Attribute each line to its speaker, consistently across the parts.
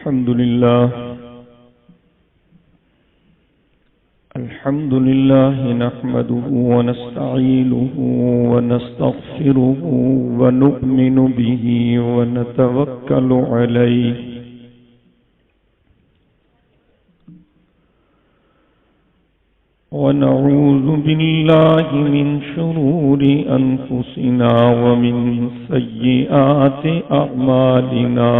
Speaker 1: الحمد لله نحمده ونستعينه ونستغفره ونؤمن به ونتوكل عليه ونعوذ بالله من شرور أنفسنا ومن سيئات أعمالنا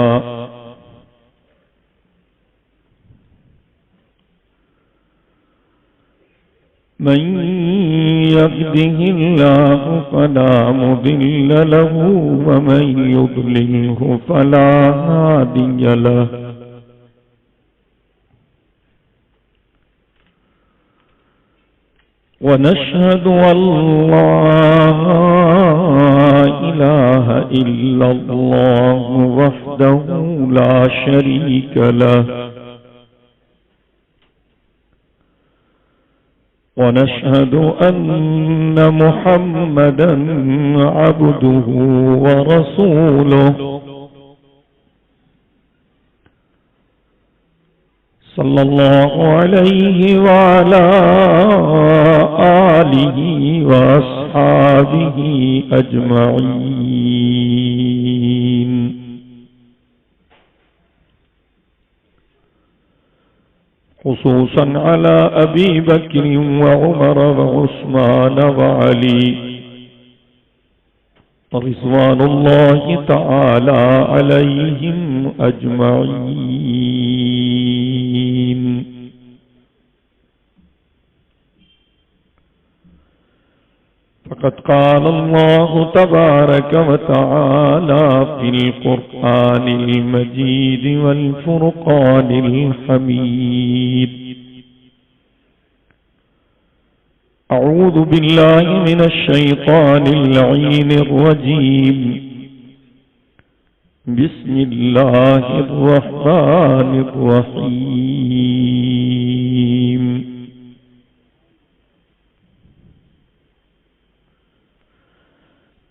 Speaker 1: من يهده الله فلا مضل له ومن يضلله فلا هادي له ونشهد أن لا إله إلا الله وحده لا شريك له ونشهد أن محمدا عبده ورسوله صلى الله عليه وعلى آله وأصحابه أجمعين خصوصا على أبي بكر وعمر وعثمان وعلي رضوان الله تعالى عليهم أجمعين. فقد قال الله تبارك وتعالى في القرآن المجيد والفرقان الحميد: أعوذ بالله من الشيطان اللعين الرجيم. بسم الله الرحمن الرحيم.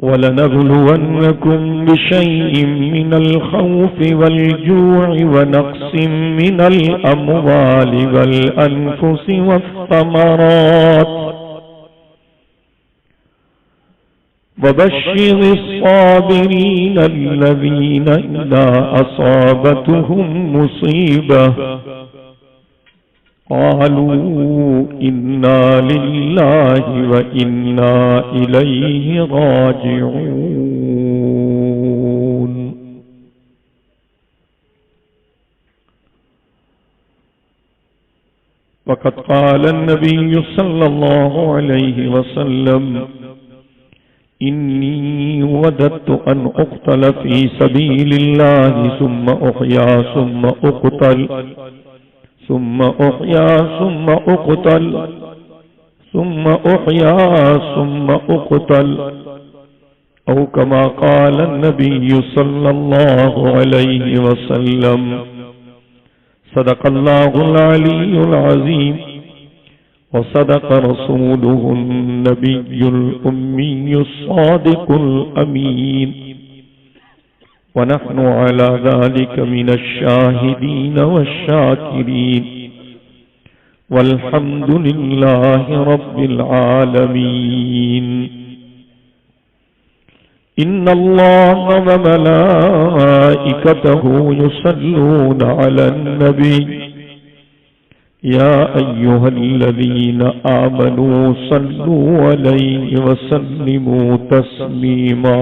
Speaker 1: وَلَنَبْلُوَنَّكُمْ بِشَيْءٍ مِّنَ الْخَوْفِ وَالْجُوعِ وَنَقْصٍ مِّنَ الْأَمْوَالِ وَالْأَنفُسِ وَالثَّمَرَاتِ وَبَشِّرِ الصَّابِرِينَ الَّذِينَ إِذَا أَصَابَتْهُمْ مُصِيبَةٌ قالوا إنا لله وإنا إليه راجعون. وقد قال النبي صلى الله عليه وسلم: إني وددت أن أقتل في سبيل الله ثم أحيا ثم أقتل ثم أحيا ثم أقتل ثم أحيا ثم أقتل أو كما قال النبي صلى الله عليه وسلم. صدق الله العلي العظيم وصدق رسوله النبي الأمي الصادق الأمين ونحن على ذلك من الشاهدين والشاكرين والحمد لله رب العالمين. إن الله وملائكته يصلون على النبي يا أيها الذين آمنوا صلوا عليه وسلموا تسليما.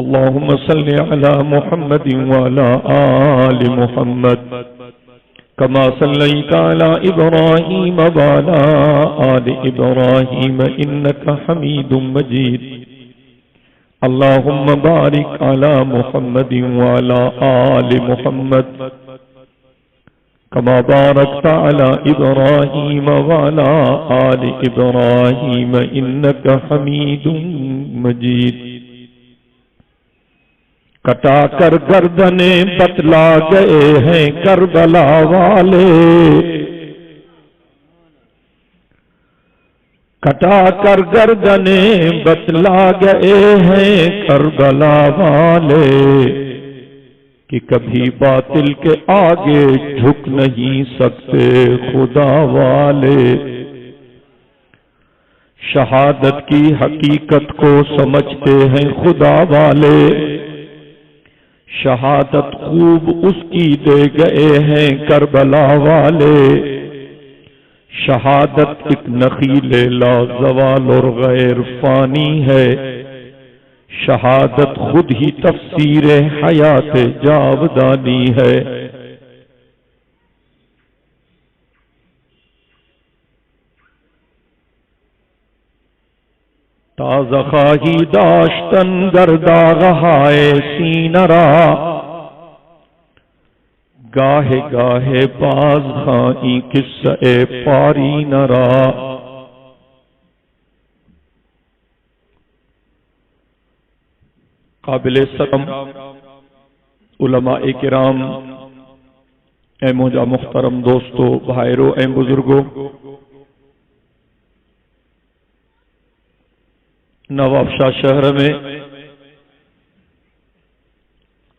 Speaker 1: اللهم صل على محمد وعلى آل محمد كما صليت على إبراهيم وعلى آل إبراهيم إنك حميد مجيد. اللهم بارك على محمد وعلى آل محمد كما باركت على إبراهيم وعلى آل إبراهيم إنك حميد مجيد. کٹا کر گردنیں بتلا گئے ہیں کربلا والے، کٹا کر گردنیں بتلا گئے ہیں کربلا والے، کہ کبھی باطل کے آگے جھک نہیں سکتے خدا والے۔ شہادت کی حقیقت کو سمجھتے ہیں خدا والے، شہادت خوب اس کی دے گئے ہیں کربلا والے۔ شہادت ایک نخیل لا زوال اور غیر فانی ہے، شہادت خود ہی تفسیر حیات جاودانی ہے۔ تازہ خواہی داشتن گرداغہائے سینہ را، گاہے گاہے باز خائی قصہ پاری نرا۔ قابل سلام علماء کرام، اے موجہ محترم دوستو، بھائیرو، اے بزرگو، نواب شاہ شہر میں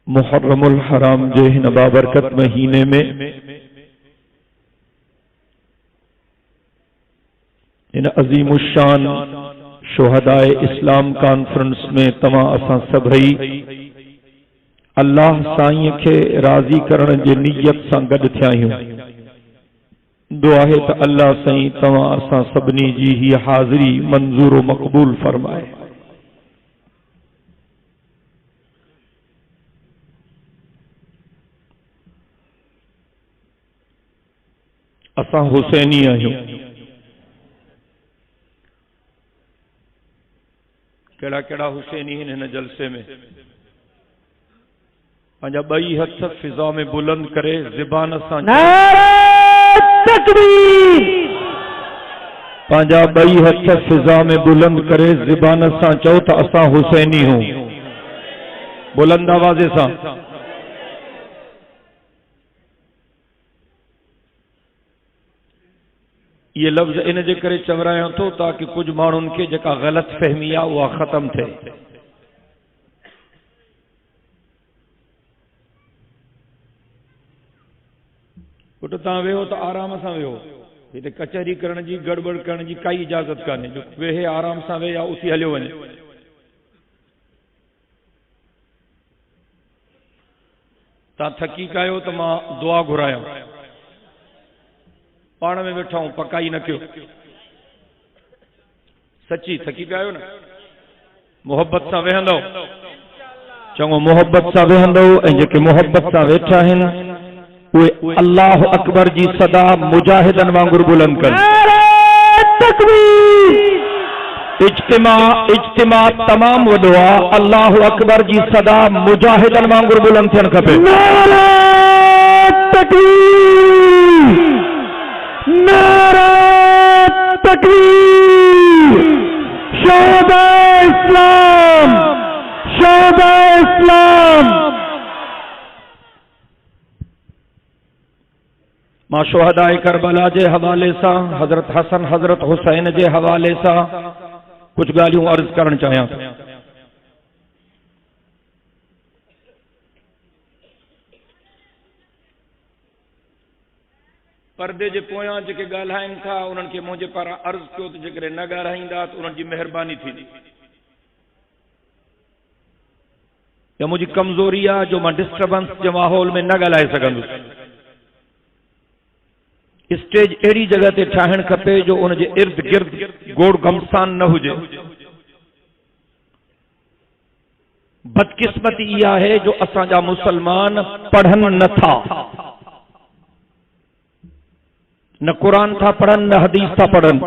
Speaker 1: محرم الحرام جہن بابرکت مہینے میں ان عظیم الشان شہدائے اسلام کانفرنس میں تمام اساں سبھئی اللہ سائیں کے راضی کرن جے نیت سان گڈ تھیاں۔ دعا ہے تو اللہ سائیں تمام اساں سبنی جی ہی حاضری منظور و مقبول فرمائے۔ اساں حسینی آہیوں، کیڑا کیڑا حسینی ہیں ان جلسے میں؟ پنجا بئی ہتھ فضا میں بلند کرے، زبان اساں نعرہ تکبیر، پنجا بئی ہتھ فضا میں بلند کرے، زبان اساں چاہو تا اساں حسینی ہوں، بلند آوازے ساں۔ یہ لفظ ان جے کرے چورایا تو تاکہ کچھ مانن کے جکا غلط فہمیا وہ ختم تھے۔ اٹھ تاں ویہو تو آرام سان ویہو، یہ کچہری کرن جی گڑبڑ کرن جی کئی اجازت کانے، جو ویہے آرام سان وے یا اسی ہلیو ونے۔ تاں تھکی کایو تو ماں دعا گھرایا، پاڑ میں بیٹھا ہوں، پکائی نہ کیوں، سچی تھکی پہ آئے ہو نا، محبت سا وہندو چنگو، محبت سا وہندو، انجے کے محبت سا ویٹھا ہیں وہ اللہ اکبر جی صدا مجاہدن وانگر بلند کر۔ اجتماع تمام و دعا اللہ اکبر جی صدا مجاہدن وانگر بلند تھین کھپے۔ نعرہ تکبیر، نعرہ تکبیر، شہداء اسلام، شہداء اسلام۔ ماں شہداء کربلا جے حوالے سا، حضرت حسن حضرت حسین جے حوالے سا کچھ گالیوں عرض کرن چاہیاں۔ پردے جے پویاں جے کے گالائیں تھا انہوں کے مجھے پر عرض کیوں تو جکرے نہ گالائیں دا تو انہوں جی مہربانی تھی یا مجھے کمزوری آ جو میں ڈسٹربنس جو ماحول میں نہ گالائے سکندو۔ اسٹیج ایڑی جگہ تے ٹھاہن کھپے جو انہوں جے ارد گرد گوڑ گمسان نہ ہو جے۔ بدقسمتی یہ ہے جو اساں جا مسلمان پڑھن نہ تھا، نہ قرآن تھا پڑھن، نہ حدیث تھا پڑھن،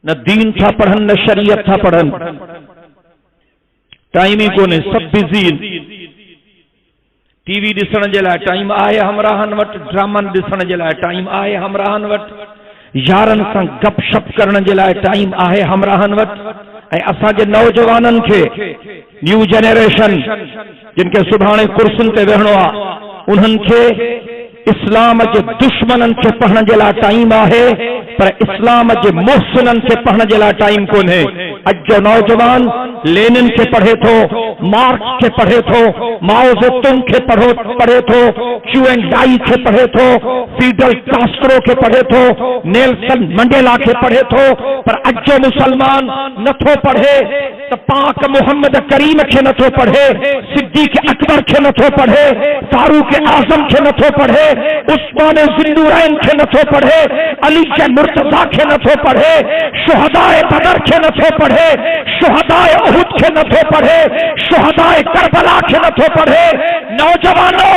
Speaker 1: نہ دین تھا پڑھن، نہ شریعت تھا پڑھن۔ ٹائم ہی کونے، سب بزین، ٹی وی ڈسن جے لائے ٹائم آئے ہمراہن وٹ، ڈرامن ڈسن جے لائے ٹائم آئے ہمراہن وٹ، یارن سان گپ شپ کرن جے لائے ٹائم آئے ہمراہن وٹ۔ اسا کے نوجوانن کے نیو جنریشن جن کے سبحانے کرسن تے وہنو انہن کے اسلام کے دشمنن کے پڑھنے جلا ٹائم آہے پر اسلام کے محسنن کے پڑھنے جلا ٹائم کون ہے. اج جو نوجوان لینن کے پڑھے تھو، مارکس کے پڑھے تھو، ماؤ زیتون کے پڑھے تھو، کیو این ڈائی کے پڑھے تھو، فیڈل کاسٹرو کے پڑھے تھو، نیلسن منڈیلا کے پڑھے تھو، پر اج جو مسلمان نتھو پڑھے تو پاک محمد کریم کے نتھو پڑھے، صدیق اکبر کے نتھو پڑھے، فاروق اعظم کے نتھو پڑھے، عثمان ذوالنورین کے نتھو پڑھے، علی کے مرتضی کے نتھو پڑھے، شہداء بدر کے نتھو پڑھے، شہداء احد کے نتھو پڑھے، شہداء کربلا کے نتھو پڑھے. نوجوانوں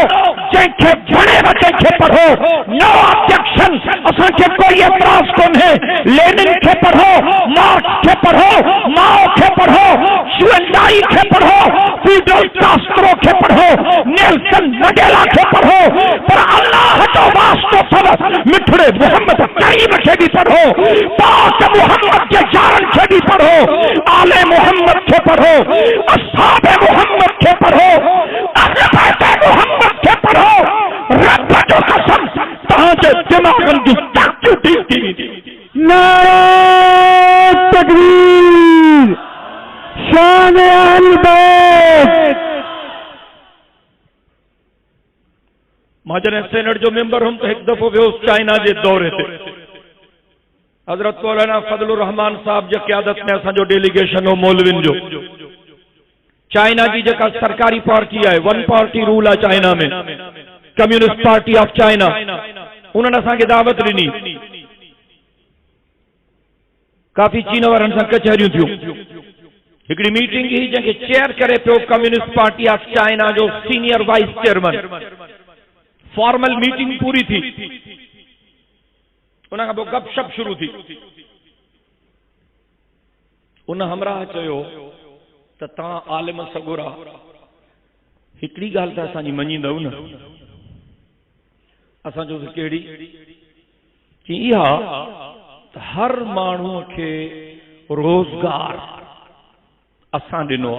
Speaker 1: جن کے بڑے بچے کے پڑھو، نو آبجیکشن، اساں کے کوئی اعتراض کون ہے. لینن کے پڑھو، مارکس کے پڑھو، ماؤ کے پڑھو، شوئنڈائی کے پڑھو، فیڈل کاسٹرو کے پڑھو، نیلسن منڈیلا کے پڑھو، پر اللہ تو واسطہ سب مٹھڑے محمد کریم کے بھی پڑھو، پاک محمد کے جان کے بھی پڑھو، آل محمد کے پڑھو، اصحاب محمد کے پڑھو، اہل بیت محمد کے پڑھو. رب جو قسم تاجے دماغن کی تاکیو ٹھیک.
Speaker 2: نعرہ تکبیر، شان اہل بیت.
Speaker 1: مہاجر سینٹ جو ممبر ہم تو ایک دفعہ بھی اس چائنا جے دورے تھے. حضرت مولانا فضل الرحمان صاحب جے قیادت میں اساں جو ڈیلیگیشن ہو مولوین جو چائنا جی جکا سرکاری پارٹی ہے، ون پارٹی رول ہے چائنا میں، کمیونسٹ پارٹی آف چائنا، انہوں نے اساں کی دعوت لینی. کافی چین وارن سان کچہریوں تھیوں. ہکڑی میٹنگ ہی جن کے چیئر کرے پیو کمیونسٹ پارٹی آف چائنا جو senior voice chairman. Formal meeting پوری تھی، انہاں کا وہ گپ شپ شروع تھی. انہاں ہمراہ چیو تا تاں عالم سگورا ہکڑی گال تا اساں جی منجیندو نا. اساں جو کیڑی کہ اہا ہر مانو کے روزگار اساں ڈنو.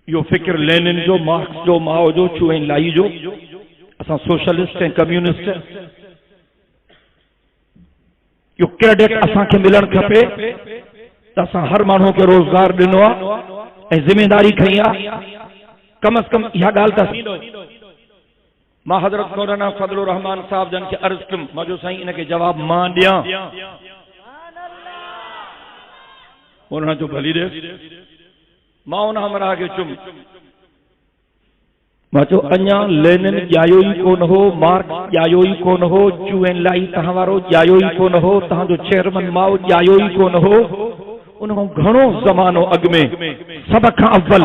Speaker 1: یہ فکر لینن جو، مارکس جو، ماؤ جو، چو این لائی جو، اساں سوشلسٹ ہیں، کمیونسٹ ہیں. یہ کریڈٹ اساں کے ملن کھپے تو اساں ہر مانو کے روزگار ڈنو اے ذمہ داری کھئیا. کم از کم یہ گال تا ماں حضرت مولانا فضل الرحمان صاحب جن کے عرض کم مجھو سائیں انہیں کے جواب مان دیا. مولانا جو بھلی دے ماں انہاں ہمراہ کے چم مچو انیا لینن جایوئی کون ہو، مارکس جایوئی کون ہو، چو این لائی تہوارو جایوئی کون ہو، تہاں جو چیئرمن ماؤ جایوئی کون ہو. انہوں گھنوں زمانوں اگ میں سبق اول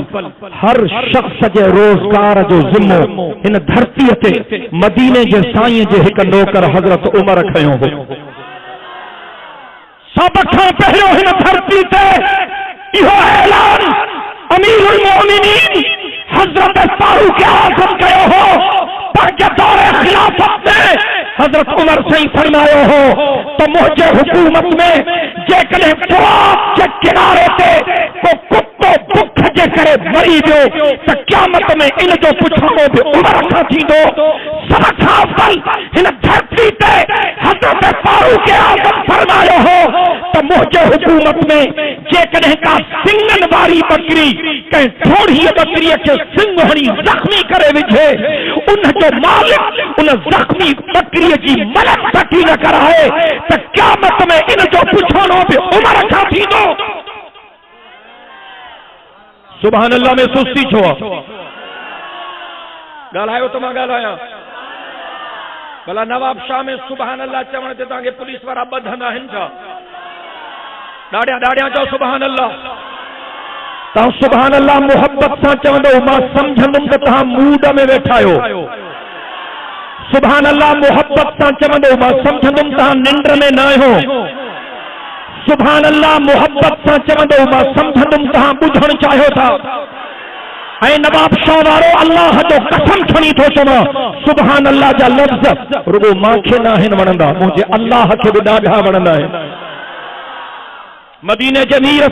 Speaker 1: ہر شخص کے روزگار جو ذمہ ان دھرتی تے مدینے کے سائیں جے ہک نوکر حضرت عمر کھیوں ہو. سبق پہلو ان دھرتی تے یہ اعلان امیر المومنین حضرت فاروق اعظم کہو ہو پر جب دور خلافت میں حضرت عمر سے ہی فرمایا ہو تو مجھے حکومت میں جے کلے فرات کے کنارے تے کو کتو بکھ جے کرے مری جو تو قیامت میں ان جو پچھاؤں بھی عمر کھا تھی دو. سبق اول ان دھرتی تے حضرت فاروق اعظم فرمایا ہو تو مجھے حکومت میں جے کلے کا سنگن باری بکری کہیں تھوڑی بکری کے سنگ ہنی زخمی کرے وجھے ان جو مالک ان زخمی بکری کی ملک پٹی نہ کرائے تو قیامت میں ان جو پچھانوں پہ عمر کھا تھی دو. سبحان اللہ میں سستی چھوا گال آئے ہو تو میں گال آیا بلا نواب شاہ میں سبحان اللہ چاہنے تے تاکہ پولیس وارا بدھنا ہنچا ڈاڑیاں جو سبحان اللہ تا سبحان اللہ محبت سا چاہنے ماں سمجھنم کہ تہاں موڈ میں بیٹھا ہو. سبحان اللہ محبت سا چاہنے ماں سمجھنم تہاں نندر میں نہ ہو. سبحان اللہ محبت سا چاہنے ماں سمجھنم تہاں بدھن چاہو تھا. اے نواب شاہ وارو اللہ جو قسم کھنی تو چما سبحان اللہ جا لفظ رگو ماں کے نہ ہن ونندا مجھے اللہ کے بھی ڈاڈھا ونندا ہے. مدینے جمیر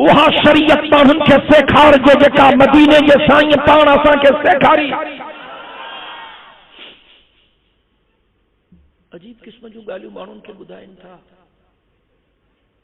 Speaker 1: وہاں شریعت مانن کے سیکھار جو جکا مدینے جے سائیں پان اساں کے سیکھاری. عجیب قسم جو ڳالهيون ماڻهن کي ٻڌائن ٿا.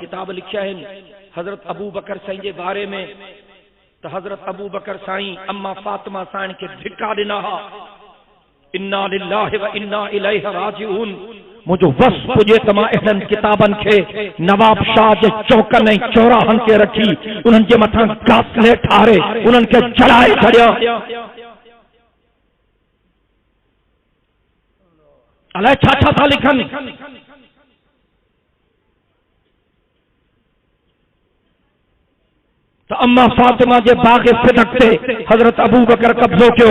Speaker 1: کتاب لکھیا آهن حضرت ابو بکر سائیں جے بارے میں تو حضرت ابو بکر سائیں اما فاطمہ سائیں کے دھکا ڏنا انا للہ و انا الیہ راجعون. مجھو وصف پجے تما اہن کتابن کے نواب شاہ جے چوکن ۽ چوراہن کے رکھی انہن جے مٿان گاسلے ٹھارے انہن کے جلائے چھڑیا. الہ چھا چھا تھا لکھن. تو اما فاطمہ جے باغ صدق تے حضرت ابو بکر قبضو کیو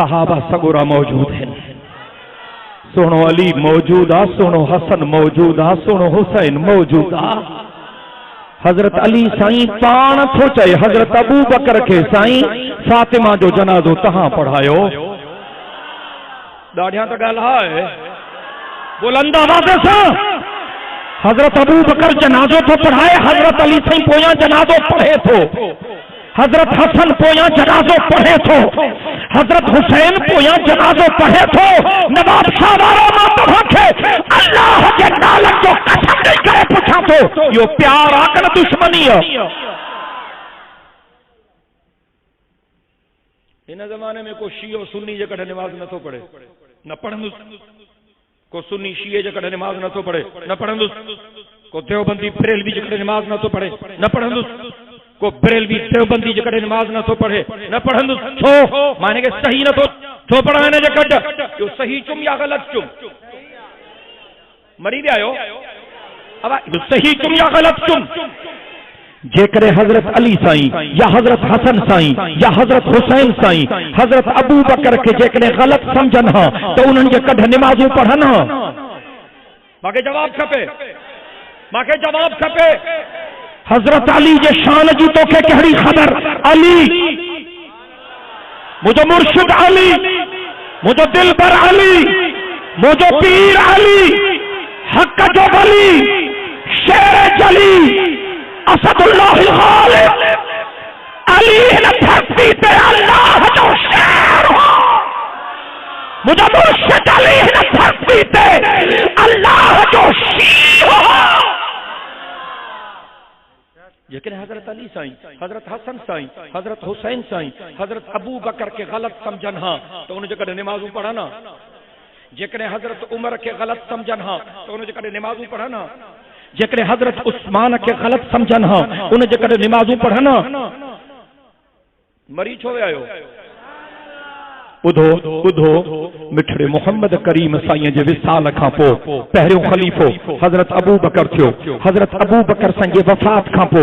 Speaker 1: صحابہ سگورا موجود ہیں، سنو علی موجود آ، سنو حسن موجود آ، سنو حسین موجود آ. حضرت علی سائیں پان تھو چاہے حضرت ابو بکر کے سائیں فاطمہ جو جنازو تہاں پڑھائیو. داڑیاں تو گل ہے بلند آواز سے حضرت ابو بکر جنازو تو پڑھائے، حضرت علی سائیں پویاں جنازو پڑھے تھو، حضرت حسن پویاں جنازو پڑھے تھو، حضرت حسین پویاں جنازو پڑھے تھو. نواب شاہ وارا ماتو رکھے اللہ کے نالک جو قسم نہیں کرے پوچھا تو یہ پیار آکر دشمنی ہے. ان زمانے میں کوئی شیعہ و سنی جے کڑھے نماز نہ تو پڑھے نہ پڑھندس، کو سنی شیعہ جے کڑھے نماز نہ تو پڑھے نہ پڑھندس، کو دیوبندی بریلوی جے کڑھے نماز نہ تو پڑھے نہ پڑھندس، کو بریلوی دیوبندی جے کڑھے نماز نہ تو پڑھے نہ پڑھندس. چھو مانے کہ صحیح نہ تو پڑھانے جے کڑھ جو صحیح چم یا غلط چم مری بھی آئیو اب صحیح چم یا غلط چم. جے کرے حضرت علی سائیں یا حضرت حسن سائیں یا حضرت حسین سائیں حضرت ابو بکر کے جے کرے غلط سمجھن ہاں تو انہوں نے کڑھ نمازوں پڑھن ہاں. باقی جواب کھپے، باقی جواب کھپے. حضرت علی جے شان جی تو کہ کہڑی خبر؟ علی مجھے مرشد علی، مجھے دلبر علی، مجھے پیر علی، حق جو ولی، شیر جلی، اسد اللہ الغالب، علی نے دھرتی پہ اللہ جو شیر ہو. مجھے مرشد علی نے دھرتی پہ اللہ جو شیر ہو. لیکن حضرت علی سائیں، حضرت حسن سائیں، حضرت حسین سائیں، حضرت ابو بکر کے غلط سمجھن ہاں تو انہیں جکڑے نمازوں پڑھانا. جکڑے حضرت عمر کے غلط سمجھن ہاں تو انہیں جکڑے نمازوں پڑھانا. جکڑے حضرت عثمان کے غلط سمجھن ہاں انہیں جکڑے نمازوں پڑھانا. مری چھوئے آئیو بدھو مٹھڑے محمد کریم سائیں جے وصال کھاں پو پہریوں خلیفو حضرت ابو بکر تھو. حضرت ابو بکر سائیں جے وفات کھاں پو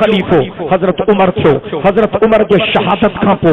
Speaker 1: خلیفو حضرت عمر تھو. حضرت عمر جے شہادت کھاں پو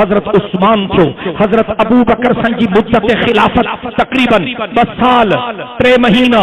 Speaker 1: حضرت عثمان تھو. حضرت ابو بکر سائیں جی مدت خلافت تقریباً 2 سال 3 مہینہ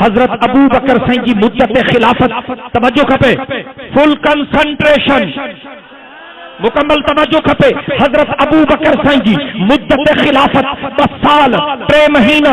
Speaker 1: حضرت ابو بکر سائیں جی مدت خلافت توجہ کھپے فل کنسنٹریشن مکمل توجہ کھپے. حضرت ابو بکر سائیں جی مدت خلافت 2 سال 3 مہینہ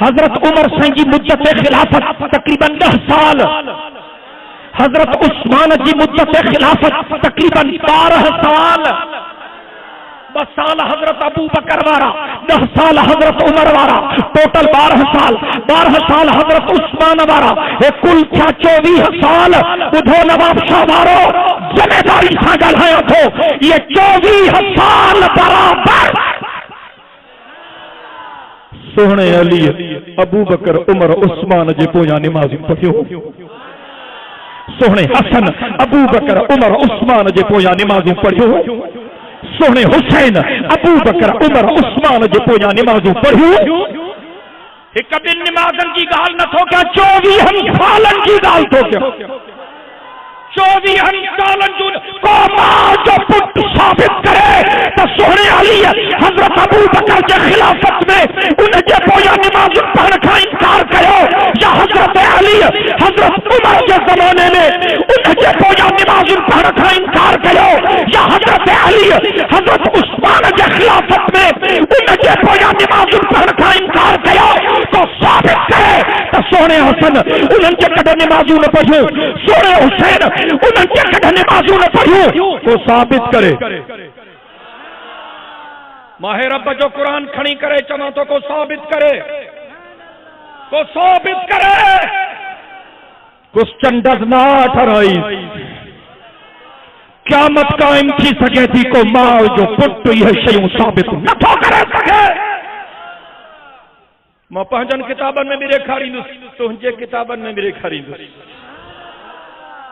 Speaker 1: حضرت عمر سائیں جی مدت خلافت تقریباً 10 سال. حضرت عثمان جی مدت خلافت تقریباً 12 سال. 10 سال حضرت ابو بکر وارا، 10 سال حضرت عمر وارا، ٹوٹل 12 سال. 12 سال حضرت عثمان وارا، کل 24 سال. بدھو نواب شاہ وارو ذمہ داری سان ڳالهايان ٿو یہ 24 سال برابر سونے علی ابو بکر عمر عثمان جے پویاں نماز پڑھیو. سونے حسن ابو بکر عمر عثمان جے پویاں نماز پڑھیو. سونے حسین ابو بکر عمر عثمان جے پویاں نمازوں پڑھیو. ایک دن نمازن کی گال نہ تھو کیا 24 سالن کی گال تھو کیا 24 سالن کو ماں جو پٹ ثابت کرے تو سونے علی حضرت ابو بکر کے خلافت میں انہیں جے پویاں نمازن پڑھ کا انکار کرو یا حضرت علی حضرت عمر کے زمانے میں انہیں جے پویاں نمازن پڑھ کا انکار کرو یا حضرت علی حضرت عثمان کے خلافت میں انہیں جے پویاں نمازن پڑھ کا انکار کرو تو ثابت کرے تو سونے حسن انہیں جے کدھے نمازوں نہ پڑھو، سونے حسین انہیں جے کدھے نمازوں نہ پڑھو تو ثابت کرے. ماہ رب جو قرآن کھڑی کرے چما تو کو ثابت کرے، کو ثابت کرے. Question does not arise. قیامت قائم تھی سکے تھی کو ماں جو پٹ یہ شیوں ثابت نہ تو کرے سکے. ماں پہنچن کتابن میں میرے کھاری دوس تنجے کتابن میں میرے کھاری دوس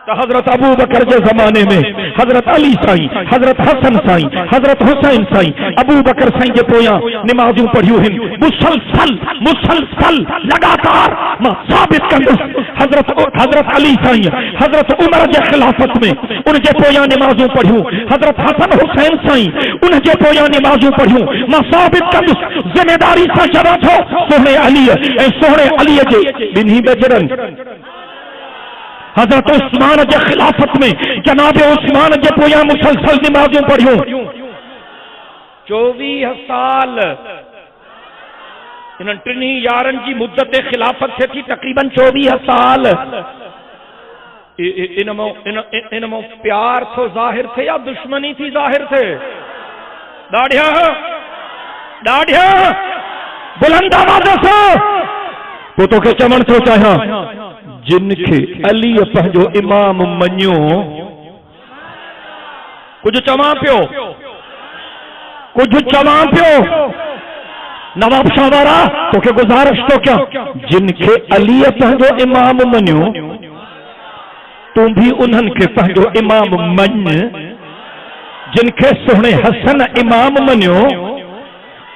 Speaker 1: تو حضرت ابو بکر کے زمانے میں حضرت علی سائیں، حضرت حسن سائیں، حضرت حسین سائیں، ابو بکر سائیں کے پویاں نمازوں پڑھیوں ہیں مسلسل لگاتار ماں ثابت کندس حضرت علی سائیں، حضرت عمر کے خلافت میں ان کے پویاں نمازوں پڑھیوں، حضرت حسن حسین سائیں ان کے پویاں نمازوں پڑھیوں، ماں ثابت کندس ذمہ داری سا چڑھا تھو سونے علی اے سونے علی جے بنہی بجرن حضرت عثمان کے خلافت میں جناب عثمان کے پویا مسلسل نمازوں پڑھیوں 24 سال انہوں ٹرنی یارن کی مدت خلافت سے تھی تقریباً 24 سال انمو پیار تو ظاہر تھے یا دشمنی تھی ظاہر تھے ڈاڑھیا بلند آواز سے پوتوں کے چمن تو چاہاں جن کے علی پہنجو امام منیو کچھ چواں پیو نواب شاہ وارا تو کہ گزارش تو کیا جن کے علی پہنجو امام منیو تم بھی انہن کے پہنجو امام من جن کے سونے حسن امام منیو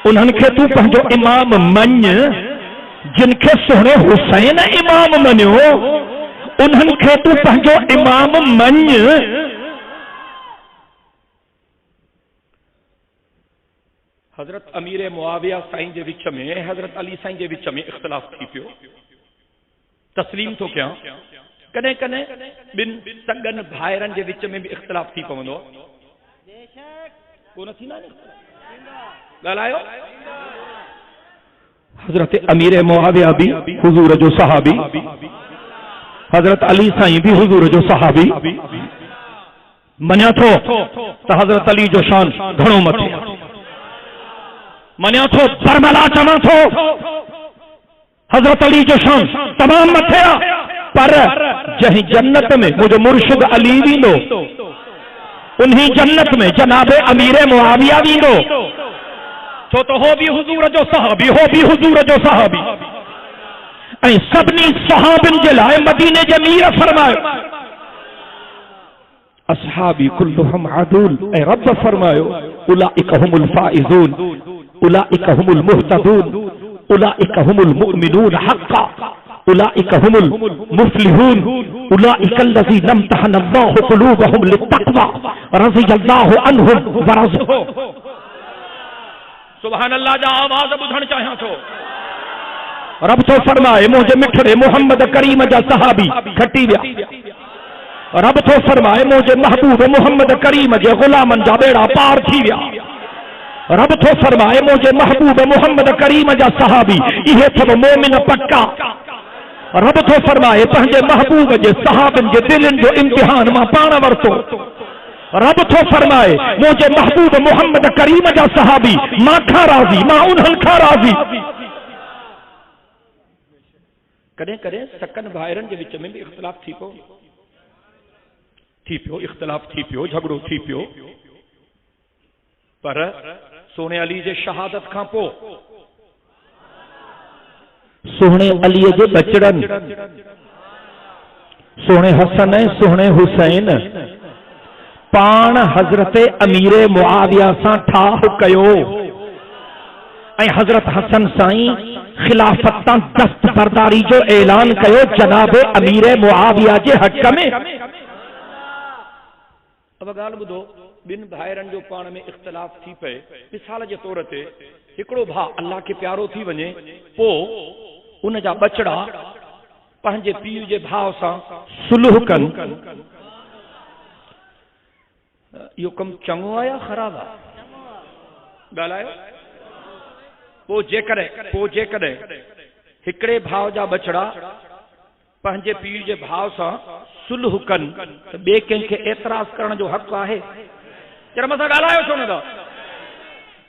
Speaker 1: انہن کے تو پہنجو امام من جن کے سونے حسین امام منیو انہن کے تو پہنجو امام من حضرت امیر معاویہ سائیں جے وچ میں حضرت علی سائیں جے وچ میں اختلاف تھی پیو تسلیم تو کیا کنے کنے بن سنگن بھائرن جے وچ میں بھی اختلاف تھی پوندو کون تھی نا گالایو حضرت امیر معاویہ بھی حضور جو صحابی حضرت علی سائیں بھی حضور جو صحابی منیا تھو تو حضرت علی جو شان گھنوں متھے منیا تھو برملا چما تھو حضرت علی جو شان تمام متھے پر جہیں جنت میں مجھے مرشد علی ویندو انہی جنت میں جناب امیر معاویہ ویندو تو ہو بھی حضور جو صحابی اے سبنی صحابن جلائے مدینے جمیر فرمائے اصحابی کلہم عدول اے رب فرمائے اولئک هم الفائزون اولئک هم المہتدون اولئک هم المؤمنون حقا اولئک هم المفلحون اولئک الذین امتحن اللہ قلوبهم للتقوى رضی اللہ عنہم ورضوا سبحان اللہ جا آواز بدھن چاہیاں تو رب تو فرمائے مجھے مٹھڑے محمد کریم جا صحابی کھٹی ویا رب تو فرمائے مجھے محبوب محمد کریم جا غلامن جا بیڑا پار تھی ویا رب تو فرمائے مجھے محبوب محمد کریم جا صحابی یہ تھو مومن پکا رب تو فرمائے پہنجے محبوب جے صحابن جے دلن جو امتحان ماں پانا ورتو رب تو فرمائے مجھے محبوب محمد کریم جا صحابی ماں کھا راضی ماں انہن کھا راضی کدیں سکن بھائرن کے وچ میں بھی اختلاف تھی پیو اختلاف تھی پیو جھگڑو تھی پیو پر سونے علی جے شہادت کھا پو سونے علی جے بچڑن سونے حسن سونے حسین پان حضرت امیر معاویہ سان ٹھاہ کیو اے حضرت حسن سائیں خلافت دست برداری جو اعلان کیو جناب امیر معاویہ جے حق میں اب گال بدو بن بھائرن جو پان میں اختلاف تھی پے مثال جے طور تے ہکڑو بھا اللہ کے پیارو تھی ونے پو ان جا بچڑا پنجے پیر جے بھاؤ سان صلح کن یہ کم چنگو آیا خراب آ گالایو پو جے کرے ہکڑے بھاؤ جا بچڑا پنجے پیر جے بھاؤ سا صلح کن بے کہیں کے اعتراض کرنے جو حق ہے چرا مسا گالایو چھونے دا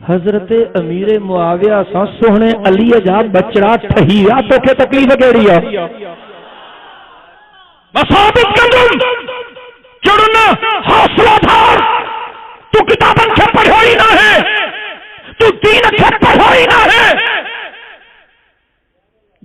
Speaker 1: حضرت امیر معاویہ سا سونے علی جا بچڑا ٹھہیا تو کے تکلیف گیڑی ہے ثابت کردم چڑھنا حوصلہ دھار تو کتابن سے پڑھو ہی نہ ہے تو دین سے پڑھو ہی نہ ہے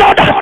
Speaker 1: 14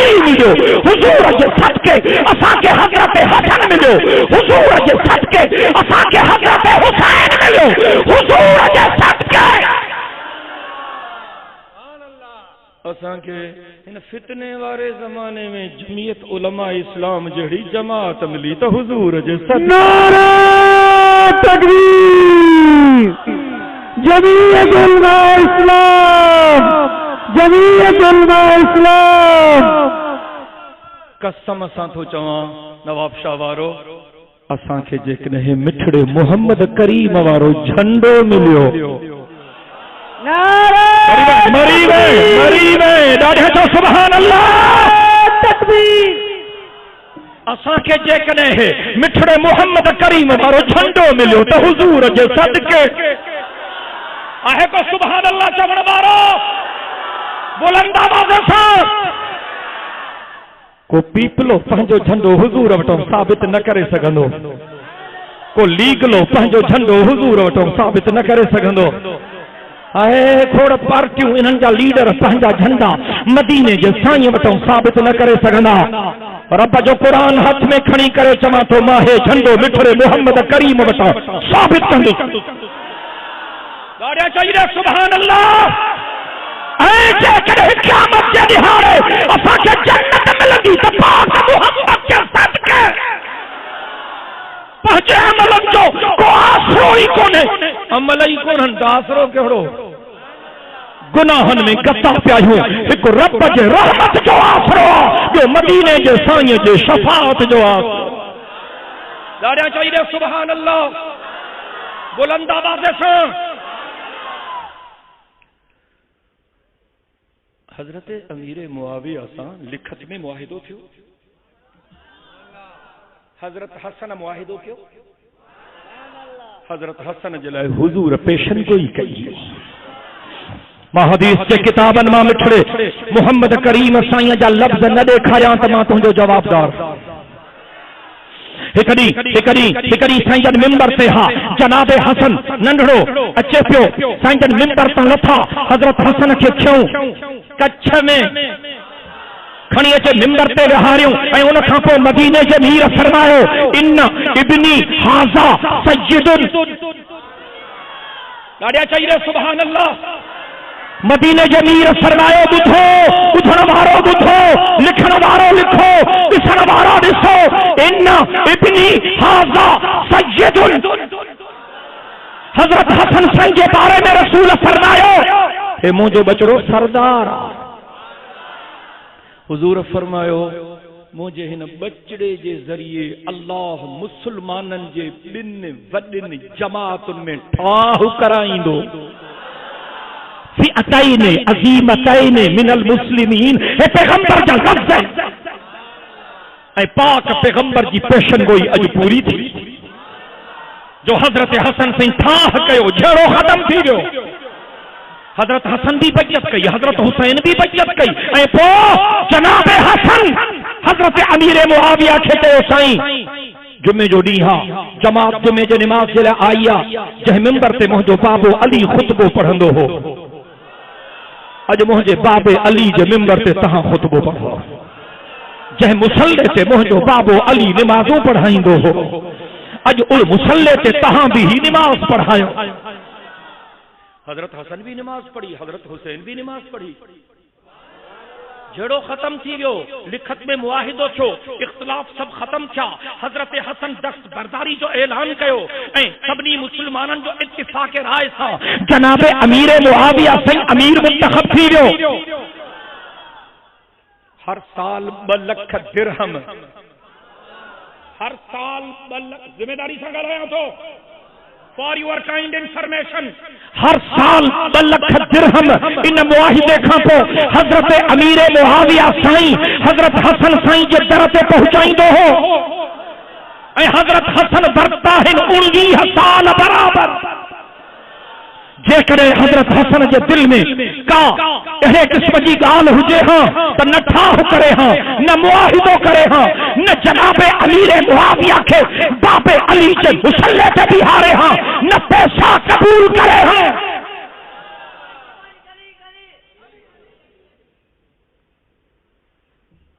Speaker 1: علی ملو حضور جے صدقے اساں کے حضرت حسن ملو حضور جے صدقے اساں کے حضرت حسین ملو حضور جے صدقے اساں کے ان فتنے والے زمانے میں جمعیت علماء اسلام جڑی جماعت ملی تو حضور جے صدقے
Speaker 2: نعرہ تکبیر جمعیت علماء اسلام جمعیت علماء اسلام
Speaker 1: قسم اساں تو چواں نواب شاہ وارو اساں کے جیکنے مٹھڑے محمد کریم وارو جھنڈو ملیو مری میں ڈاڑھے تو سبحان اللہ
Speaker 2: تکبیر
Speaker 1: اساں کے جیکنے مٹھڑے محمد کریم وارو جھنڈو ملیو تو حضور جے صدقے آہے کو سبحان اللہ چوڑ مارو بلند آواز سے کو پیپلو پنجو جھنڈو حضور وٹو ثابت نہ کرے سگندو کو لیگلو پنجو جھنڈو حضور وٹو ثابت نہ کرے سگندو آئے کھوڑ پارٹیوں انہن جا لیڈر پنجا جھنڈا مدینے جے سائیں وٹو ثابت نہ کرے سگندا رب جو قرآن ہاتھ میں کھڑی کرے چما تو ماہے جھنڈو مٹھڑے محمد کریم وٹو ثابت کندو گاڑیا چاہیے سبحان اللہ اے جے کرے قیامت جے دہاڑے اساں کے جنت ملندی تو پاک محمد کے صدقے پہنچے عملن جو کو آسرو ہی کونے عمل ہی کونن آسرو کہڑو گناہن میں گتا پیاہوں ایک رب جے رحمت جو آسرو جو مدینے جے سائیں جے شفاعت جو آسرو داڑیا چاہیے سبحان اللہ بلند آواز سے حضرت امیر معاویہ آسان لکھت میں معاہدو تھیو حضرت حسن معاہدو کیوں حضرت حسن جلائے حضور پیشن کو ہی کئی ماں حدیث کے کتابن ماں مٹھڑے محمد کریم سائیں جا لفظ نہ دیکھا یا تمام تنجو جواب دار ہکڑی سائیں جن ممبر سے ہاں جناب حسن ننڈڑو اچے پیو سائیں جن ممبر تن لتھا حضرت حسن کے کھیوں کچھ میں کھڑی اچے ممبر تے وہاریوں اے ان کھاں کو مدینے جے میر فرماؤ ان ابنی حاضا سیدن گاڑیا چاہیے سبحان اللہ مدینے جے میر فرماؤ بدھو بدھن وارو بدھو لکھن وارو لکھو دسن وارو دسو ان ابنی حاضا سیدن حضرت حسن سائیں کے بارے میں رسول فرماؤ اے مجھے بچڑو سردار حضور فرماؤ مجھے ہن بچڑے جے ذریعے اللہ مسلمانن جے بن وڈن جماعتن میں ٹھاہ کرائیں دو فئتین عظیمتین من المسلمین اے پیغمبر جا لفظ ہے اے پاک پیغمبر جی پیشن گوئی اج پوری تھی جو حضرت حسن سے ٹھاہ کہو جھڑو ختم تھی جو حضرت حسن بھی بچت کئی حضرت حسین بھی بچت کئی اے پو جناب حسن حضرت امیر معاویہ کھتے ہو سائیں جمعے جو ڈیہا جماعت جمعے جو نماز جلے آئیا جہ ممبر تے مہجو بابو علی خطبو پڑھندو ہو اج مہجے باب علی جو ممبر تے تہاں خطبو پڑھو جہ مسلح تے مہجو بابو علی نمازوں پڑھائیں دو ہو اج اُل مسلح تے تہاں بھی ہی نماز پڑھائیں حضرت حسن بھی نماز پڑھی حضرت حسین بھی نماز پڑھی جڑو ختم تھی ویو لکھت میں معاہدو چھو اختلاف سب ختم کیا حضرت حسن دست برداری جو اعلان کیو اے سبنی مسلمانن جو اتفاق رائے تھا جناب امیر معاویہ سے امیر منتخب تھی ویو ہر سال 2 لکھ درہم ہر سال 2 لکھ ذمہ داری سے گا رہے تو for your kind information ہر سال 2 لکھ درہم ان معاہدے کھاں پو حضرت امیر معاویہ سائیں حضرت حسن سائیں جے درتے پہنچائیں دو ہو اے حضرت حسن برتا ہے 19 سال برابر جے کرے حضرت حسن جے دل میں کا اہے قسم جی گال ہوجے ہاں تو نہ ٹھاہ کرے ہاں نہ معاہدو کرے ہاں نہ جناب امیر معاویہ کے باپ علی کے مسلح پہ بھی ہارے ہاں نہ پیسہ قبول کرے ہاں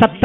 Speaker 1: 7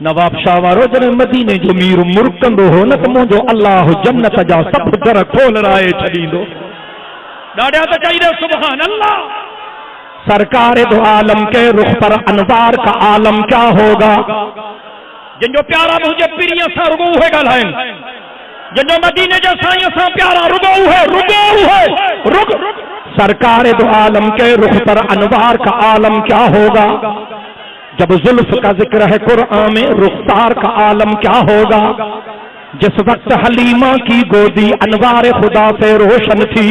Speaker 1: نواب شاہ وارو جن مدینے جو میر مرکندو ہو نہ تمو جو اللہ جنت جا سب در کھول رائے چھڑیندو ڈاڑیا تو چاہیے سبحان اللہ. سرکار دو عالم کے رخ پر انوار کا عالم کیا ہوگا؟ جن جو پیارا مجھے پیریاں سا رگو ہے گلائیں جن جو مدینے جو سائیں سا پیارا رگو ہے رگ سرکار دو عالم کے رخ پر انوار کا عالم کیا ہوگا؟ جب زلف کا ذکر ہے قرآن میں رخسار کا عالم کیا ہوگا؟ جس وقت حلیمہ کی گودی انوار خدا سے روشن تھی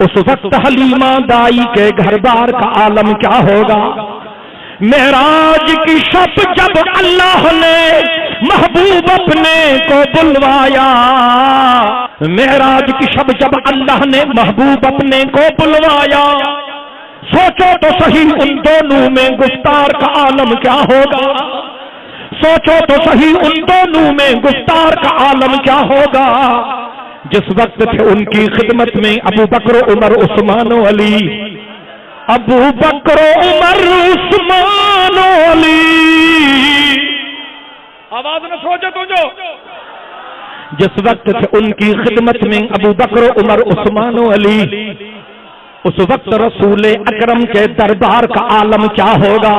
Speaker 1: اس وقت حلیمہ دائی کے گھر بار کا عالم کیا ہوگا؟ معراج کی شب جب اللہ نے محبوب اپنے کو بلوایا معراج کی شب جب اللہ نے محبوب اپنے کو بلوایا سوچو تو صحیح ان دونوں میں گفتار کا عالم کیا ہوگا سوچو تو صحیح ان دونوں میں گفتار کا عالم کیا ہوگا جس وقت تھے ان کی خدمت میں ابو بکر عمر عثمان و علی ابو بکر عمر عثمان و علی آواز نہ سوچو تو جو جس وقت تھے ان کی خدمت میں ابو بکر عمر عثمان و علی اس وقت رسول اکرم کے دربار کا عالم کیا ہوگا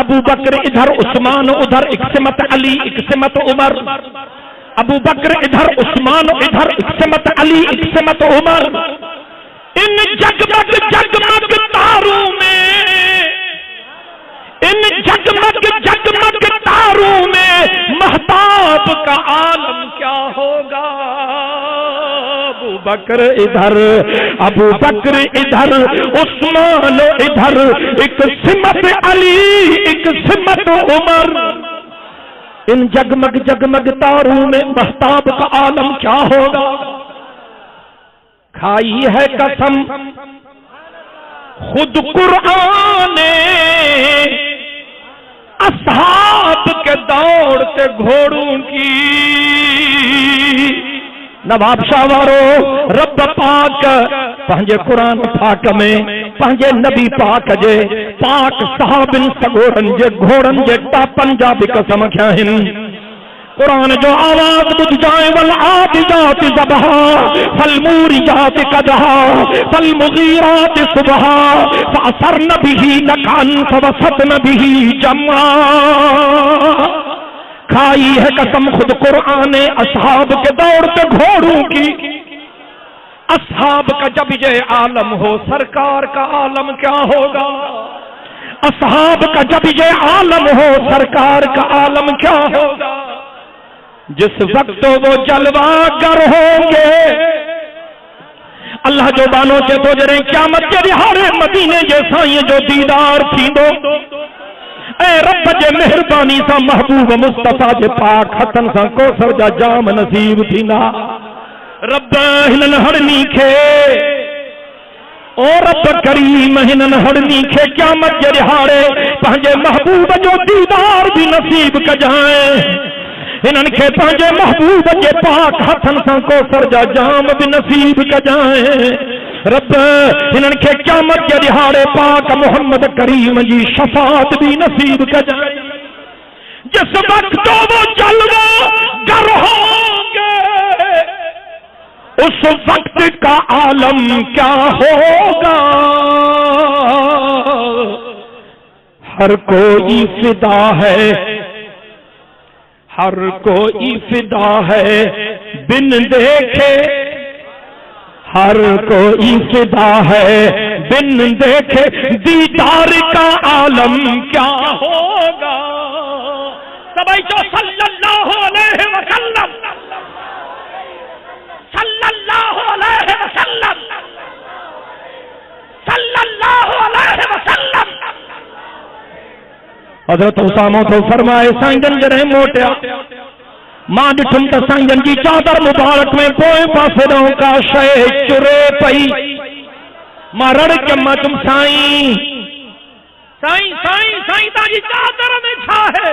Speaker 1: ابو بکر ادھر عثمان ادھر ایک سمت علی ایک سمت عمر ابو بکر ادھر عثمان ادھر ایک سمت علی ایک سمت عمر ان جگمگ جگمگ تاروں میں ان جگمگ تاروں میں مہتاب کا عالم کیا ہوگا ابو بکر ادھر ابو بکر ادھر عثمان ادھر ایک سمت علی ایک سمت عمر ان جگمگ جگمگ تاروں میں مہتاب کا عالم کیا ہوگا کھائی ہے قسم خود قرآن نے اصحاب کے دوڑتے گھوڑوں کی نواب شاہ وارو رب پاک پنجے قرآن پاک میں پنجے نبی پاک جے پاک صحابن سگورن جے گھوڑن جے ٹاپن جا بھی قسم کھاہن قرآن جو آواز بدھ جائے والعادیات ضبحا فالموریات قدحا فالمغیرات صبحا فأثرن به نقعا فوسطن به جمعا کھائی ہے قسم خود قرآن اصحاب کے دوڑتے گھوڑوں کی اصحاب کا جب یہ عالم ہو سرکار کا عالم کیا ہوگا اصحاب کا جب یہ عالم ہو سرکار کا عالم کیا ہوگا جس وقت وہ جلوہ گر ہوں گے اللہ جو بانو چے تو جرے قیامت کے دہاڑے مدینے جیسا یہ جو دیدار تھی دو اے رب جے مہربانی سا محبوب مصطفیٰ جے پاک حسن سا کوثر جا جام نصیب تھی نا رب ہنن ہڑنی کھے او رب کریم ہنن ہڑنی کھے قیامت جے دہاڑے پہنجے محبوب جو دیدار بھی نصیب کجائیں انہن کے پانجے محبوب جے پاک حسن سا کوثر جا جام بھی نصیب کجائیں رب انہن کے قیامت کے دہاڑے پاک محمد کریم جی شفاعت بھی نصیب کجائیں جس وقت تو وہ جلوہ گر ہوں گے اس وقت کا عالم کیا ہوگا ہر کوئی فدا ہے ہر کوئی فدا ہے بن دیکھے ہر کوئی فدا ہے بن دیکھے دیدار کا عالم کیا ہوگا سبھی جو صلی اللہ علیہ وسلم صلی اللہ علیہ وسلم صلی اللہ علیہ وسلم حضرت اسامہ تو فرمائے سائنجن جرے موٹیا ماں ڈٹھم تا سائنجن کی چادر مبارک میں پوئے پاسروں کا شے چرے پئی ماں رڑ کے ماتم سائیں سائیں سائیں سائیں تاجی چادر میں چھا ہے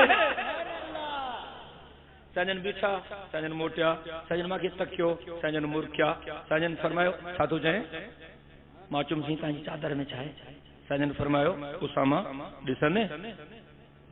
Speaker 1: سائنجن بیٹھا سائنجن موٹیا سائنجن ماں کی تکیو سائنجن مرکیا سائنجن فرمائے ساتھو جائیں ماں چم سی تاجی چادر میں چھائے سائنجن فرمائے اسامہ ڈسنے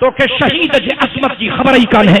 Speaker 3: تو کہ شہید جے عظمت کی خبر ہی کان ہے.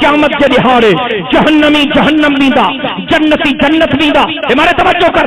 Speaker 3: قیامت جے دہاڑے جہنمی جہنم ویندا جنتی جنت ویندا. ہمارے توجہ کر.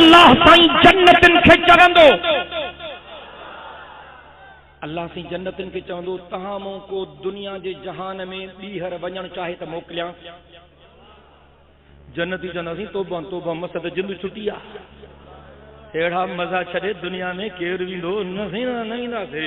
Speaker 3: اللہ سائیں جنتن کھے چڑھندو. اللہ سی جنتن کے چوندو تہاموں کو دنیا جے جہان میں ٻیہر وñڻ چاہے تو موکلیاں. جنتی جنتی توبہ توبہ مسد جند چھٹی آ اڑا مزہ چھڑے دنیا میں کیر ویندو نہ ویندا سے.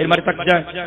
Speaker 3: ہمارے تک جائے.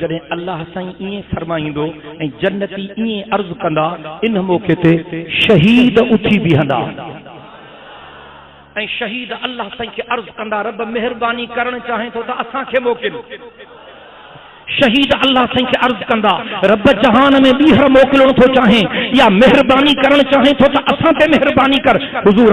Speaker 3: جڑے اللہ سائیں ایے فرمائیندو اے جنتی ایے عرض کندا ان موقع تے شہید اٹھی بیہندا. اے شہید اللہ سائیں کے عرض کندا رب مہربانی کرن چاہیں تو اساں کے موکل. شہید اللہ سائیں کے عرض کندا رب جہان میں بیہر موکلن تو چاہیں یا مہربانی کرن چاہیں تو اساں تے مہربانی کر. حضور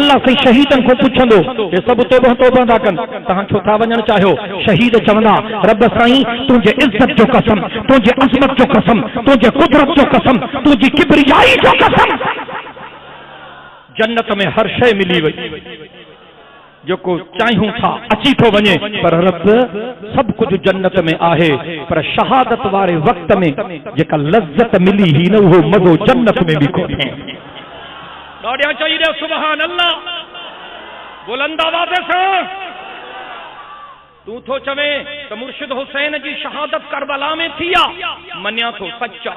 Speaker 3: اللہ سائیں شہیدن کو پوچھندو اے سب توبہ توبہ دا کن تہاں چھو تھا وñڻ چاہو. شہید چوندا رب سائیں تجھے عزت جو قسم تجھے عظمت جو قسم تجھے قدرت جو قسم تجھے کبریائی جو قسم جنت میں ہر شے ملی وئی جو کو چاہوں تھا اچھی تو ونے پر رب سب کچھ جنت میں آہے پر شہادت وارے وقت میں جکا لذت ملی ہی نہ وہ مزو جنت میں بھی کوئی ہے. ڈاڑیاں چاہیے سبحان اللہ بلند آواز سے تو چویں تو مرشد حسین جی شہادت کربلا میں تھیا منیا تو سچا.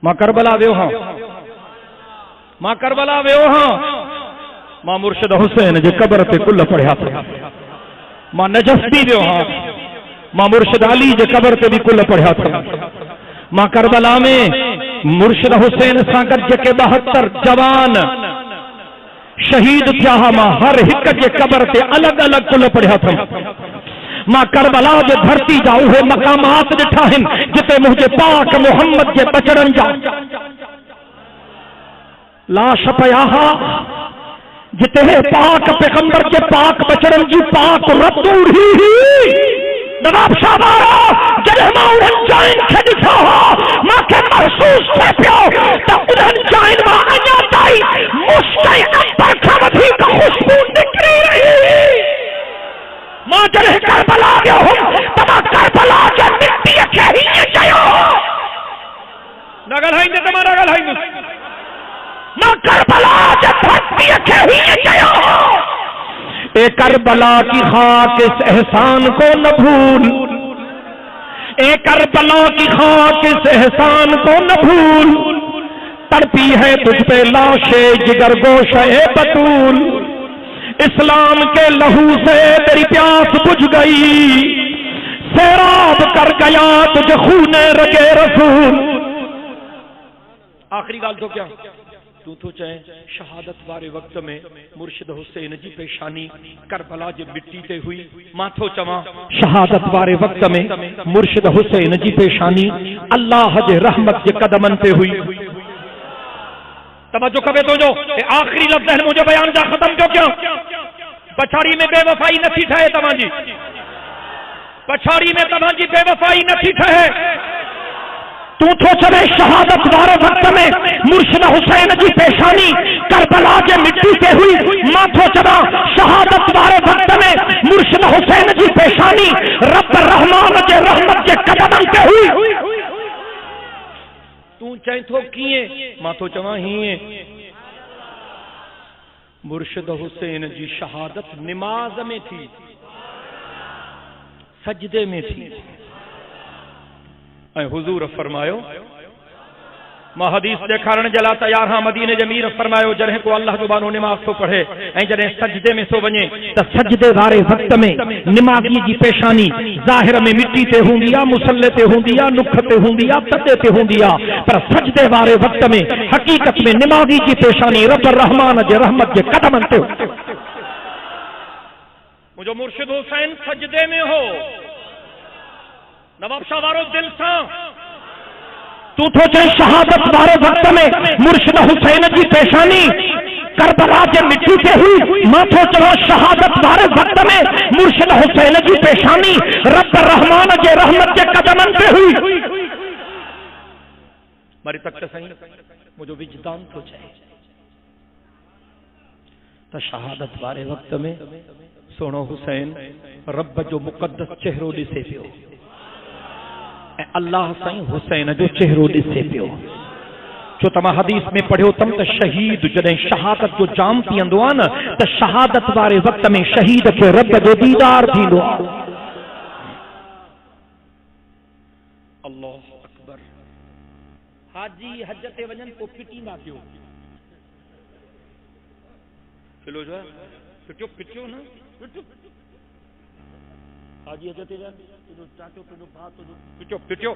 Speaker 3: ماں کربلا ویو ہاں ماں کربلا ویو ہاں ماں مرشد حسین جے قبر تے کل پڑھیا تھا. ماں نجف بھی ویو ہاں ماں مرشد علی جے قبر تے بھی کل پڑھیا تھا. ماں کربلا میں مرشد حسین سانگر جے کے 72 جوان شہید تھیا ماں ہر ہک جے قبر تے الگ الگ کل پڑھیا تھا. ماں کربلا جے دھرتی جا اوہے مقامات ڈٹھا ہن جتے مجھے پاک محمد جے بچڑن جا لاش پیا جتے پاک پیغمبر کے پاک بچڑن جی پاک رتور ہی نواب شاہ بارا جڑے ماں انہن جائن کے دکھا ماں کے محسوس تھے پیو تا انہن جائن ماں انیا تائی مشتائی امبر کھوٹھی کا خوشبو نکری رہی. ماں جڑے کربلا گیا ہوں تمہا کربلا کے مٹی کے ہی چاہو نگل ہائیں دے تمہا نگل ہائیں دے ماں کربلا جب دھرتی کے ہی چاہو. اے کربلا کی خاک اس احسان کو نہ بھول اے کربلا کی خاک اس احسان کو نہ بھول تڑپی ہے تجھ پہ لاش جگر گوشہ بطول. اسلام کے لہو سے تیری پیاس بجھ گئی سیراب کر گیا تجھے خون رگے رسول. آخری گال تو کیا تو چاہیں شہادت وارے وقت میں مرشد حسین جی پیشانی کربلا جے مٹی تے ہوئی ماتھو چواں شہادت وارے وقت میں مرشد حسین جی پیشانی اللہ جے رحمت جے قدمن تے ہوئی. توجہ کبے تو جو آخری لفظ ہے مجھے بیان جا ختم جو کیا پچھاڑی میں بے وفائی نہ تھی ٹھہے تمہاں جی پچھاڑی میں تمہاں جی بے وفائی نہ تھی ٹھہے. تو چلے شہادت وارے وقت میں مرشد حسین جی پیشانی کربلا کے مٹی تے ہوئی ماتھو چلا شہادت وارے وقت میں مرشد حسین جی پیشانی رب رحمان کے رحمت کے قدم تے ہوئی. تو چاہیں تو کیے ماتھو چوا ہی مرشد حسین جی شہادت نماز میں تھی سجدے میں تھی. حضور فرماયો ماں حدیث دکھارن جلا تیار ہاں مدینے جمیر فرماયો جرہیں کو اللہ جو بانو نماز تو پڑھے جرہیں سجدے میں سو ونجے تا سجدے وارے وقت میں نمازی جی پیشانی ظاہر میں مٹی تے ہوندیا مسلے تے ہوندیا نکھ تے ہوندیا تدے تے ہوندیا پر سجدے وارے وقت میں حقیقت میں نمازی جی پیشانی رب الرحمان جے رحمت جے قدمن تے مجھو مرشد حسین سجدے میں ہو نواب شاہ وارو دل سا تو چاہے شہادت وارے وقت میں مرشد حسین جی پیشانی کربلا کے مٹی سے ہوئی ماتھو چلو شہادت وارے وقت میں مرشد حسین جی پیشانی رب الرحمان جے رحمت کے قدمن پہ ہوئی. ماری تک صحیح مجھے وجدان تو چاہے تو تو شہادت وارے وقت میں سوڑو حسین رب جو مقدس چہرو ڈسے پیو اے اللہ سائیں حسین جو چہرو ڈسے پیو جو تمہیں حدیث میں پڑھو تم تا شہید جدیں شہادت جو جام تھی اندوان تا شہادت وارے وقت میں شہید کے رب جو دیدار تھی دو اللہ اکبر حاجی حجت وجن کو پٹی نہ کیوں چلو جو ہے پٹیو نا حاجی حجت وجن چاچو تو بات پٹیو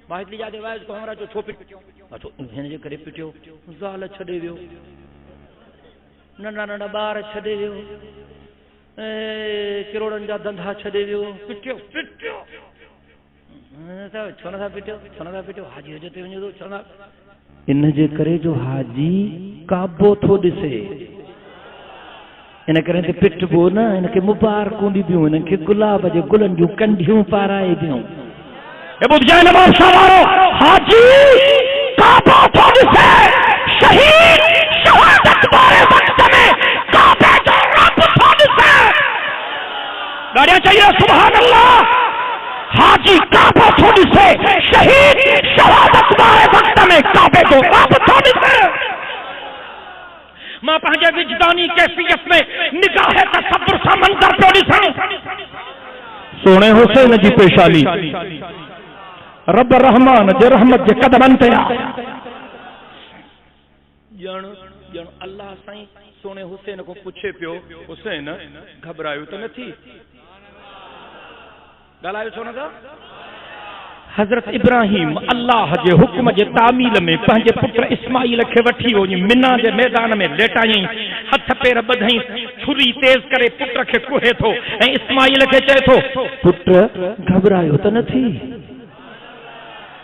Speaker 3: باہر لی جاتے وائز تو ہمارا جو چھو پٹیو اچھو انہیں جے کرے پٹیو زال چھڑے ویو ننڈا ننڈا بار چھڑے ویو کروڑن جا دندھا چھڑے ویو پٹیو چھونا تھا پٹیو حاجی حجت وجن تو چھونا ان جے کرے جو حاجی کعبو تھو ڈسے ان کرے تے پٹ بو نا ان کے مبارکوں دی بیوں ان کے گلاب جے گلن جو کنڈیوں پارائے بیوں اے بدھ جائے نواب شاوارو حاجی کعبہ تھو ڈسے شہید شہادت بارے وقت میں کعبے جو رب تھو ڈسے گاڑیاں چاہیے سبحان اللہ حاجی کعبہ تھو ڈسے شہید شہادت بارے وقت میں کعبے جو رب تھو ڈسے ماں پہنچے وجدانی کیفیت میں نگاہ تصور سا منظر پہ ڈسے سونے حسین جی پیشالی رب الرحمن جے رحمت جے قدم انتیا جن اللہ سائیں سونے حسین کو پوچھے پیو حسین گھبرائیو تو نہ تھی گلائیو سونا تھا حضرت ابراہیم اللہ جے حکم جے تعمیل میں پہنجے پتر اسماعیل کے وٹھی ہو منا جے میدان میں لیٹائیں ہتھ پیر بدھائیں چھری تیز کرے پتر کے کوہے تھو اسماعیل کے چاہے تھو پتر گھبرائیو تو نہ تھی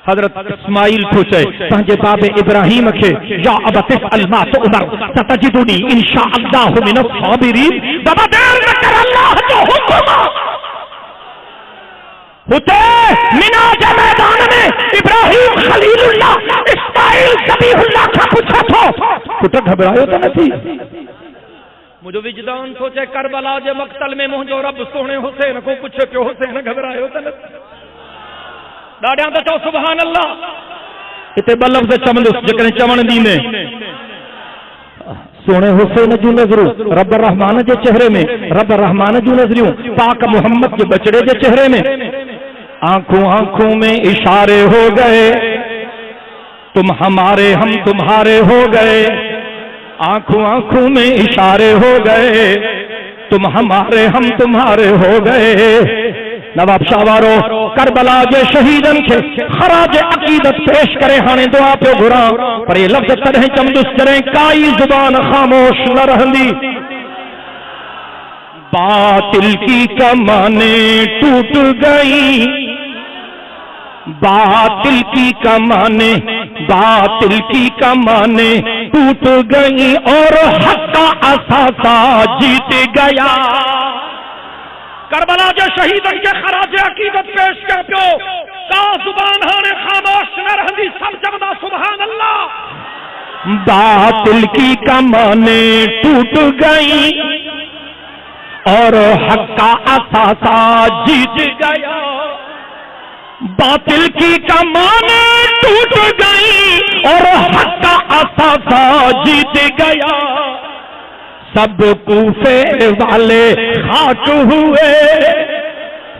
Speaker 3: حضرت اسماعیل پوچھے پہنجے باب ابراہیم کے یا ابا تفعل ما تؤمر ستجدنی انشاءاللہ من الصابرین بابا دیر نہ کر اللہ جو حکم ہوتے منا جا میدان میں ابراہیم خلیل اللہ اسماعیل ذبیح اللہ کا پوچھا تھا پتر گھبرائیو تو نہ تھی مجھے وجدان سوچے کربلا جے مقتل میں مجھے رب سونے حسین کو پوچھے کہ حسین گھبرائیو تو نہ تھی ڈاڑیاں تو چاہو سبحان اللہ اتے بلب سے چمندس جکنے چمن دینے سونے حسین جو نظروں رب الرحمن جے چہرے میں رب الرحمن جو نظریوں پاک محمد کے بچڑے جے چہرے میں آنکھوں آنکھوں میں اشارے ہو گئے تم ہمارے ہم تمہارے ہو گئے آنکھوں آنکھوں میں اشارے ہو گئے تم ہمارے ہم تمہارے ہو گئے نواب شاوارو کربلا جے شہیدن کے خراج عقیدت پیش کرے ہانے دعا پہ گھرا پر یہ لفظ تڑہیں چمدس کریں کائی زبان خاموش نہ رہندی باطل کی کمانیں ٹوٹ گئی باطل کی کمانیں ٹوٹ گئی اور حق کا اثاثہ جیت گیا کربلا جو شہیدن کے خراج عقیدت پیش کر پیو کا زبان ہانے خاموش نہ رہندی سب جمدہ سبحان اللہ باطل کی کمانیں ٹوٹ گئی اور حق کا اثاثہ جیت گیا باطل کی کمانیں ٹوٹ گئی اور حق کا اثاثہ جیت گیا سب کوفے والے خاک ہوئے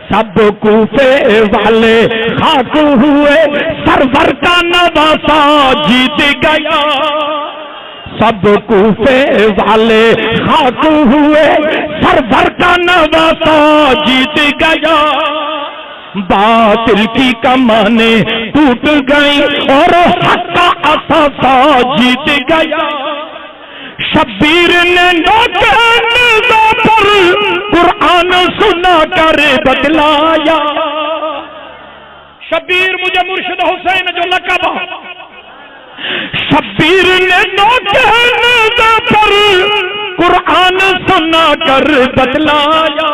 Speaker 3: سب کوفے والے خاک ہوئے سرور کا نواسا جیت گیا سب کوفے والے خاک ہوئے سرور کا نواسا جیت گیا باطل کی کمانیں ٹوٹ گئی اور حق کا اثاثہ جیت گیا شبیر نے نوکر پر قرآن سنا کر بتلایا شبیر مجھے مرشد حسین جو لقب شبیر نے نوکر پر قرآن سنا کر بتلایا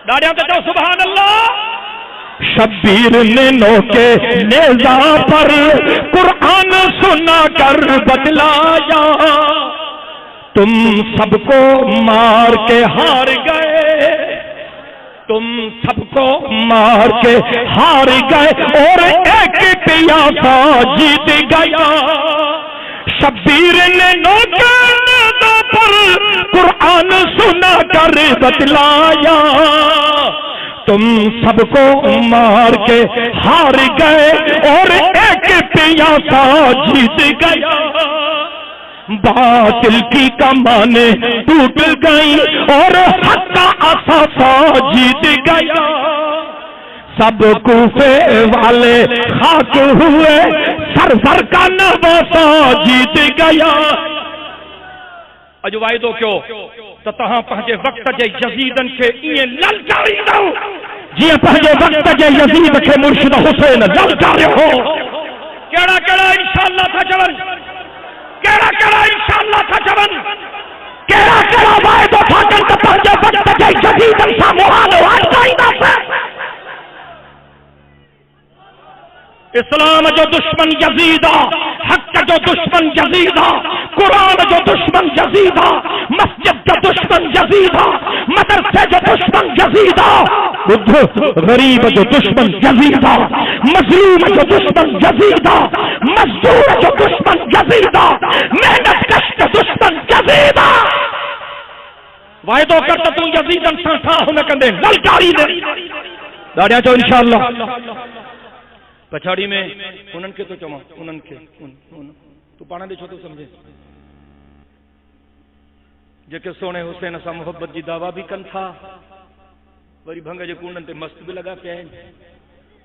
Speaker 3: ڈاڑیاں تو جو سبحان اللہ شبیر نے نوکے نیزہ پر قرآن سنا کر بتلایا تم سب کو مار کے ہار گئے، تم سب کو مار کے ہار گئے اور ایک پیاسا جیت گیا۔ شبیر نے نوکروں پر قرآن سنا کر بتلایا، تم سب کو مار کے ہار گئے اور ایک پیاسا جیت گیا۔ باطل کی کمانیں ٹوٹ گئی اور حق کا اثاثہ جیت گیا۔ سب کوفے والے خاک ہوئے، سرور کا نواسا جیت گیا۔ اج وائدو کیوں تو تہاں پہنچے وقت جے یزیدن کے یہ للچاری دو، جی پہنچے وقت جے یزید کے مرشد حسین للچارے ہو۔ کیڑا کیڑا انشاءاللہ تھا چلن، کیڑا کیڑا انشاءاللہ تھا چلن، کیڑا کیڑا وائدو تھا چلن تو پہنچے وقت جے یزیدن سا محال واجدائیدہ سے۔ اسلام جو دشمن یزیدہ، حق جو دشمن یزیدہ، قرآن جو دشمن یزیدہ، مسجد جو دشمن یزیدہ، مدرسے جو دشمن یزیدہ، غریب جو دشمن یزیدہ، مظلوم جو دشمن یزیدہ، مزدور جو دشمن یزیدہ، محنت کش جو دشمن یزیدہ۔ وائدو کرتا تو یزیدن سانٹھا ہونے کندے للکاری دے داڑیاں چو انشاءاللہ پچھاڑی میں انہن کے تو چما انہن کے تو پانا دے چھو تو سمجھے جے کہ سونے حسین اسا محبت جی دعویٰ بھی کن تھا وری بھنگ جے کو انہن تے مست بھی لگا پیا ہیں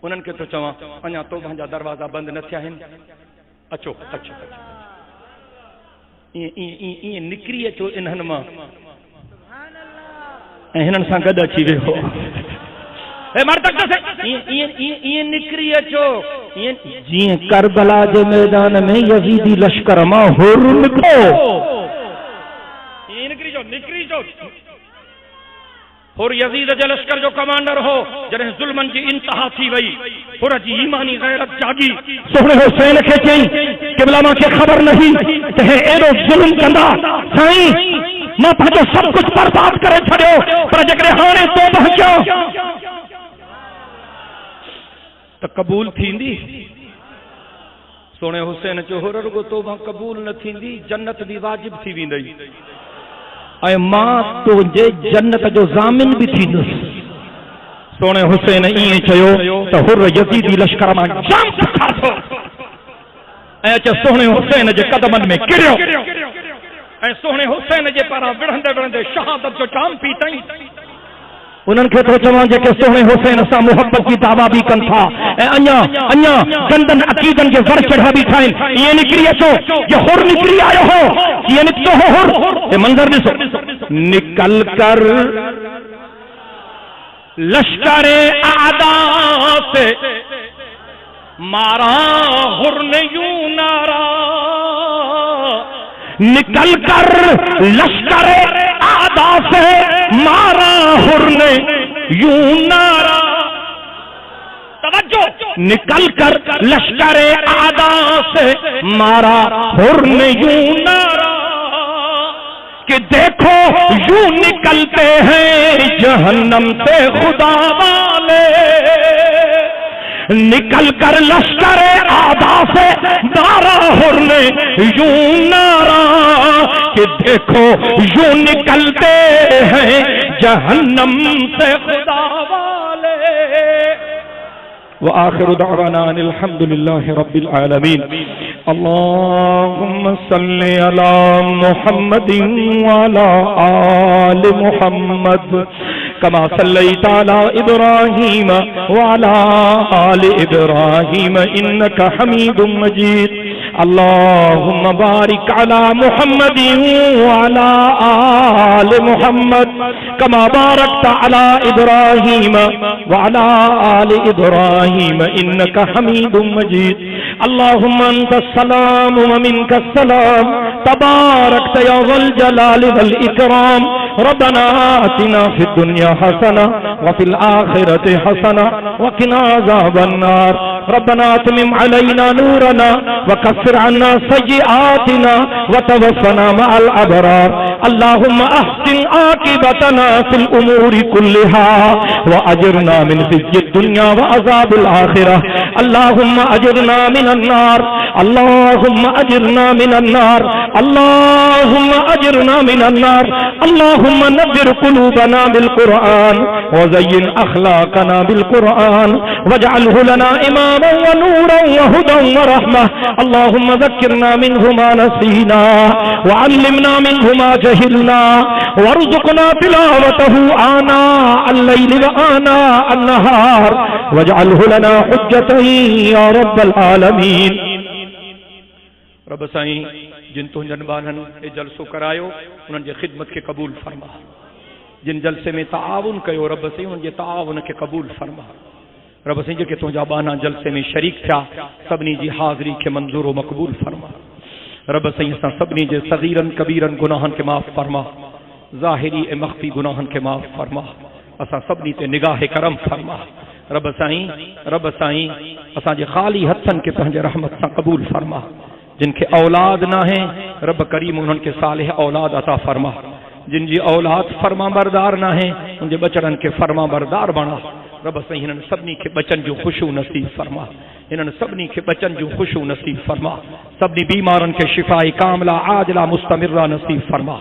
Speaker 3: انہن کے تو چما انیا تو بھنجا دروازہ بند نہ تھیا ہیں اچھو اچھو یہ نکری اچھو انہن ماں انہن ساں گد اچھی وے ہو اے مرتک سے یہ نکری اچھو جی کربلا جو میدان میں یزیدی لشکر ماں ہور نکو یہ نکری جو اور یزید جو لشکر جو کمانڈر ہو جنہیں ظلمن جی انتہا تھی وئی اور جی ایمانی غیرت جاگی سونے حسین کے چاہی قبلہ ماں کے خبر نہیں کہ ایرو ظلم کندہ سائیں ماں پہنچو سب کچھ برباد کرے چھڑیو پر جگرے ہانے تو پہنچو تو قبول تھیندی سونے حسین چوہر رگو توبہ قبول نہ تھیندی جنت بھی واجب تھی ویندئی اے ماں تو جے جنت جو ضامن بھی تھیندس سونے حسین ایئے چیو تو حر یزیدی لشکر ماں جام سکھا دو اے چا سونے حسین جے قدمن میں گریو اے سونے حسین جے پارا وڑھندے وڑھندے شہادت جو جام پیتائیں انہن کے تو چوان جے کہ سونے حسین سا محبت کی دعویٰ بھی کن تھا اے انیا گندن عقیدن کے ور چڑھا بھی تھائیں یہ نکری اچھو یہ ہور نکری آئے ہو یہ نکتو ہو ہور یہ منظر دسو نکل کر لشکر اعداء سے مارا ہور نے یوں نارا نکل کر لشکر اعداء سے مارا ہر نے یوں نارا توجہ نکل کر لشکر اعداء سے مارا ہر نے یوں نارا کہ دیکھو یوں نکلتے ہیں جہنم سے خدا والے نکل کر لشکر اعداء سے مارا ہر نے یوں نارا کہ دیکھو یوں نکلتے ہیں جہنم سے خدا والے وآخر دعوانا ان الحمدللہ رب العالمین اللہم صلی علی محمد وعلی آل محمد كما صليت على إبراهيم وعلى آل إبراهيم إنك حميد مجيد اللهم بارك على محمد وعلى آل محمد كما باركت على إبراهيم وعلى آل إبراهيم إنك حميد مجيد اللهم أنت السلام ومنك السلام تباركت يا ذا الجلال والإكرام ربنا آتنا في الدنيا حسنة وفي الآخرة حسنة وقنا عذاب النار ربنا اتمم علينا نورنا وكفر عنا سيئاتنا وتوفنا مع الأبرار اللهم احسن عاقبتنا في الأمور كلها وأجرنا من خزي الدنيا وعذاب الآخرة اللهم أجرنا من النار اللهم أجرنا من النار اللهم أجرنا من النار اللهم نذر قلوبنا بالقرآن وزين أخلاقنا بالقرآن واجعله لنا إماما ونورا وهدى ورحمة اللهم ذكرنا منه ما نسينا وعلمنا منه ما جهلنا وارزقنا تلاوته آناء الليل وآناء النهار واجعله لنا حجة يا رب العالمين رب سائیں جن تو جنبانن اے جلسو کرایو انہن جے خدمت کے قبول فرما جن جلسے میں تعاون کیو رب سائیں انہن جے تعاون کے قبول فرما رب سائیں جے کہ تو جابانا جلسے میں شریک تھا سبنی جی حاضری کے منظور و مقبول فرما رب سائیں سبنی جے صغیرن کبیرن گناہن کے معاف فرما ظاہری اے مخفی گناہن کے معاف فرما اسا سبنی تے نگاہ کرم فرما رب سائیں اسا جے خالی ہتھن کے پنجے رحمت سے قبول فرما جن کے اولاد نہ ہیں رب کریم انہن کے صالح اولاد عطا فرما جن جی اولاد فرما بردار نہ ہیں ان جے بچڑن کے فرما بردار بنا رب سائیں انہن سبنی کے بچن جو خشوع نصیب فرما انہن سبنی کے بچن جو خشوع نصیب فرما سبنی بیمارن کے شفاء کاملہ عاجلہ مستمرہ نصیب فرما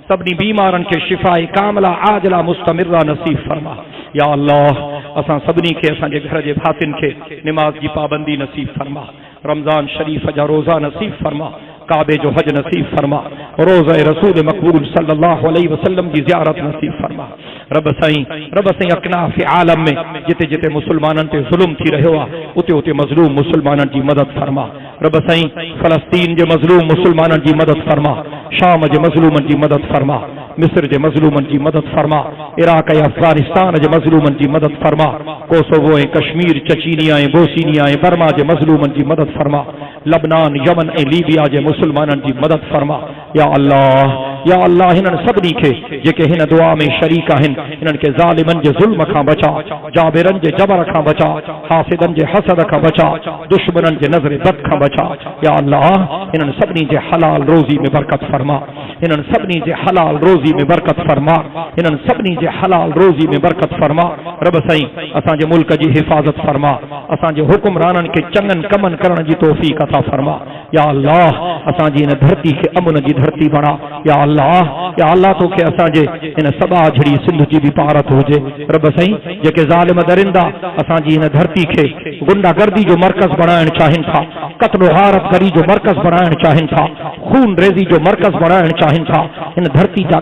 Speaker 3: سبنی بیمارن کے شفاء کاملہ عاجلہ مستمرہ نصیب فرما یا اللہ اساں سبنی کے اساں جے گھر جے بھاتن کے نماز کی پابندی نصیب فرما رمضان شریف جا روزہ نصیب فرما کعبے جو حج نصیب فرما روزہ رسول مقبول صلی اللہ علیہ وسلم کی زیارت نصیب فرما رب سائیں اکناف عالم میں جتے جتے مسلمانن تے ظلم تھی رہے ہوا اتے اتے مظلوم مسلمانن کی مدد فرما رب سائیں فلسطین جے مظلوم مسلمانن کی مدد فرما شام جے مظلومن کی مدد فرما مصر جے مظلومن کی مدد فرما عراق یا افغانستان جے مظلومن کی مدد فرما کوسوو کشمیر چچینیا بوسینیا برما جے مظلومن کی مدد فرما لبنان یمن لیبیا جے مسلمانن کی مدد فرما یا اللہ ہنن سبنی کے جے کہ ہن دعا میں شریک ہن ہنن کے ظالمن جے ظلم کھا بچا جابرن جے جبر کھا بچا حاسدن جے حسد کھا بچا دشمنن جے نظر بد کھا بچا یا اللہ ہنن سبنی جے حلال روزی میں برکت فرما ہنن سبنی جے حلال روزی میں برکت فرما ہنن سبنی جے حلال روزی میں برکت فرما رب سائیں اساں جے ملک جی حفاظت فرما اساں جے حکمرانن کے چنگن کمن کرن جی توفیق عطا فرما یا اللہ اساں جی ان دھرتی کے امن جی دھرتی بنا یا اللہ تو کہ اساں جے ان سبا جھڑی سندھ جی بھی پارت ہو جے رب سائیں جے کہ ظالم درندہ اساں جی ان دھرتی کے گنڈا گردی جو مرکز بنائن چاہن تھا قتل و غارت گری جو مرکز بنائن چاہن تھا خون ریزی جو مرکز بنائن چاہن تھا ان دھرتی جا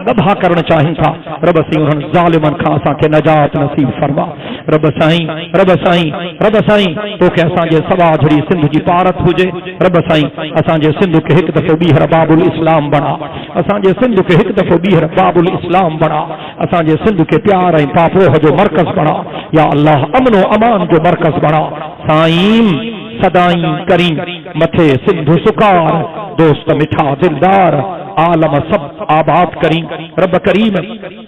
Speaker 3: گبھا کرنا چاہن تھا رب سائیں انہن ظالمن کھا اساں کے نجات نصیب فرما رب سائیں تو کہ اساں جے سبا جھڑی سندھ جی پارت ہو جے رب سائیں اساں جے سندھ کے ایک دفعہ بیہر باب الاسلام بنا اساں جے سندھ کے ایک دفعہ بیہر باب الاسلام بنا اساں جے سندھ کے پیار ۽ پاپوہ جو مرکز بنا یا اللہ امن و امان جو مرکز بنا سائیں صدائیں کریں متھے سندھ سکار دوست مٹھا دلدار عالم سب آباد کریں رب کریم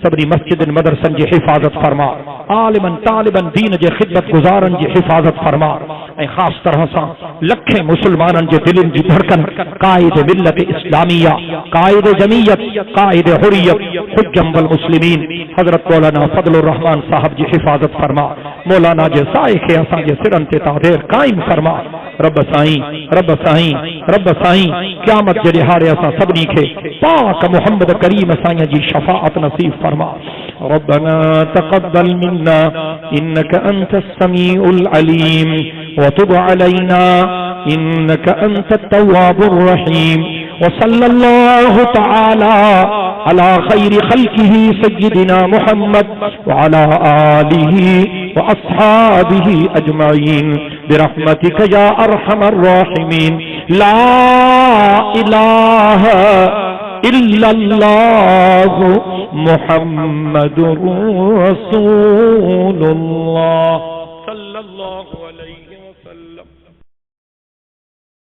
Speaker 3: سبری مسجد مدرسن جی حفاظت فرما عالمن طالبن دین جی خدمت گزارن جی حفاظت فرما اے خاص طرح سے لکھیں مسلمانن جی دلن جی دھڑکن قائد ملت اسلامیہ قائد جمعیت قائد حریت حجم والمسلمین حضرت مولانا فضل الرحمن صاحب جی حفاظت فرما مولانا جی سائے کے اساں جی سرن تے تحریر قائم فرما رب سائیں قیامت جے دہاڑے اساں سبنی کے پاک محمد کریم سائیں جی شفاعت نصیب فرما ربنا تقبل منا انك انت السميع العليم وتب علينا انك انت التواب الرحيم وصلى الله تعالى على خير خلقه سيدنا محمد وعلى آله وأصحابه أجمعين برحمتك يا أرحم الراحمين لا إله إلا الله محمد رسول الله صلى الله